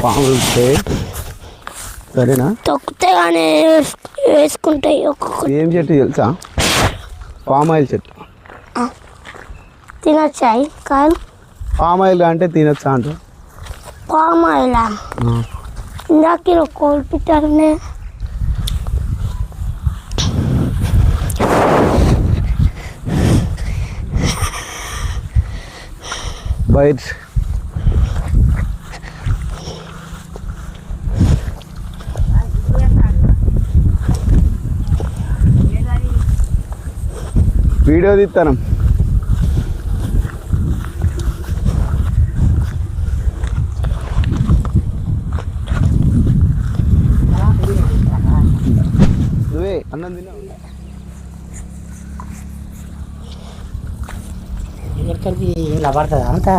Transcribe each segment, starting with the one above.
పాములు ఉంటాయి. సరేనా? తొక్కితే కానీ వేసుకుంటాయి ఒక్కొక్క. ఏం చెట్టు తెలుసా? పామ్ ఆయిల్ చెట్టు. తినొచ్చాయి కాదు. పామ్ ఆయిల్ అంటే తినొచ్చా అంట. పామ్ ఆయిలా? ఇందాక కోల్పిట్టారనే. బయట వీడియో తీస్తాను. నువ్వే అన్నం తిన్నావు? ఇలా పడుతుందా అంతా?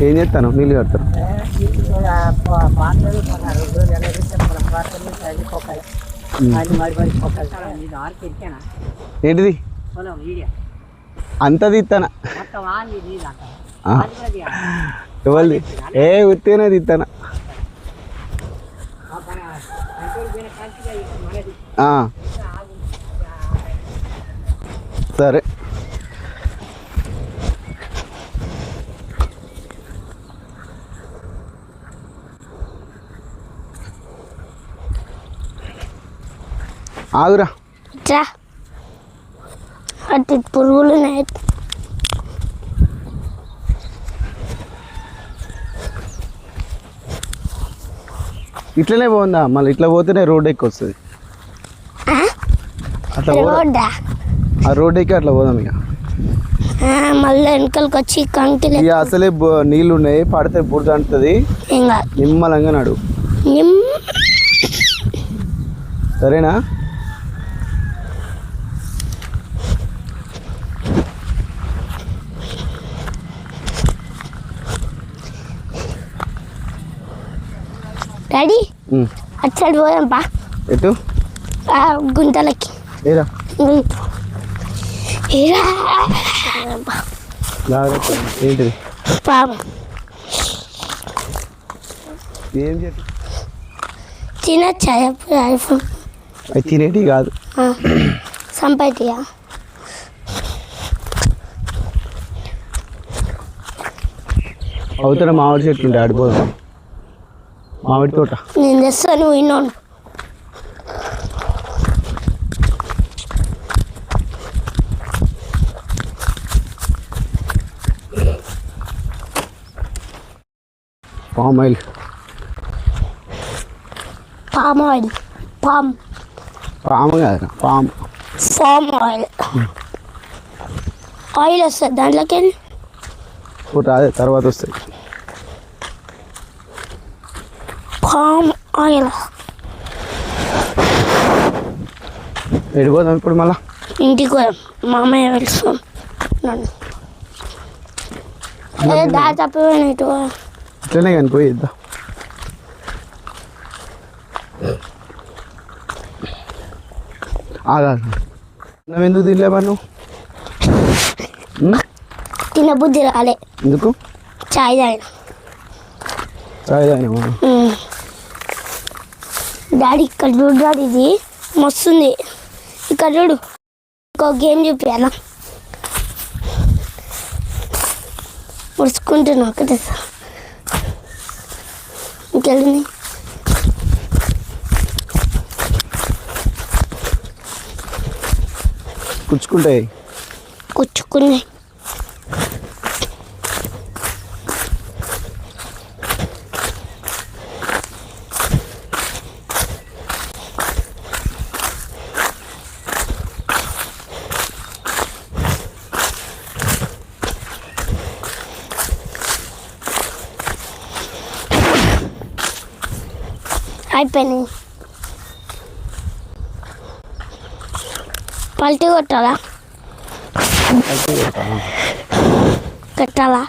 ఏం చేస్తాను? నీళ్ళు కడతాను. ఏంటిది అంత తీస్తానా? ఎవరిది? ఏ ఉత్తేనే తీస్తానా. సరే. ఆగురా. అటు పురుగులు ఉన్నాయి. ఇట్లనే పోందా? మళ్ళీ ఇట్లా పోతేనే రోడ్ ఎక్కి వస్తుంది. అట్లా ఆ రోడ్ ఎక్కి అట్లా పోదాం ఇక. మళ్ళీ వెనకలకి వచ్చి కంకిలు. ఇక అసలే నీళ్ళు ఉన్నాయి, పడితే బురద అంటుంది. నిమ్మలంగా నడు. సరేనా? డాడీ అటు సైడ్ పోదాం పా. ఎటు? గుంతలకి. ఏరా ఏంటిది? పాపం ఏం చెప్పి తినచ్చా? ఐఫోన్ అది తినేటి కాదు, సంపైటియా. అవుతారా? మామిడి చెట్లు ఉంటే ఆడిపోదాం. మామిడి తోట నేను తెస్తాను. విన్నాను. Palm oil. Palm oil. Palm కాదు, పామ్ ఆయిల్. ఆయిల్ వస్తుంది దాంట్లోకి వెళ్ళి. అదే తర్వాత వస్తాయి. Palm oil. వెళ్ళిపోదాం ఇప్పుడు. మళ్ళా ఇంటికి పోయాం. మామయ్య వెళ్తాం. దారి తప్పిపోయిన ఇటు ఇట్లనే కానీ పోయి ఇద్దాం. నువ్వు ఎందుకు తినలేమా? నువ్వు తిన బుద్ధి రాలే. ఎందుకు? చాయ్ తాగిన. చాయ్ తాగినామా? డాడీ ఇక్కడ చూడు. డాడీ ఇది మస్తుంది. ఇక్కడ చూడు. ఇంకో గేమ్ చూపించాలా? ముడుచుకుంటున్నా ఒకటే. ఇంకెళ్ళింది. కుచ్చుకుంటాయి. కుచ్చుకున్నాయి. అయిపోయినాయి. పల్టీ కొట్టాలా? కట్టాలా?